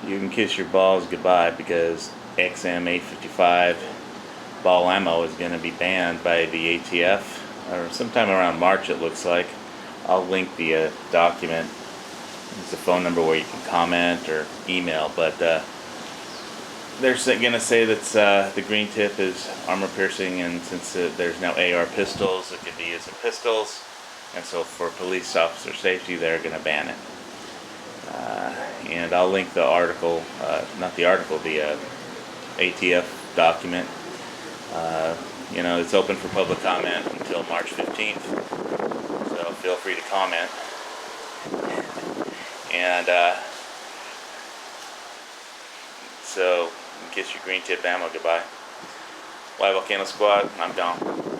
You can kiss your balls goodbye because M855 ball ammo is going to be banned by the ATF, or sometime around March it looks like. I'll link the document. There's a phone number where you can comment or email, but they're going to say that the green tip is armor piercing, and since there's now AR pistols, it could be used in pistols, and so for police officer safety they're going to ban it. And I'll link the article, not the article, the ATF document. It's open for public comment until March 15th, so feel free to comment. And so, kiss your green tip ammo goodbye. Live Volcano Squad, I'm Dom.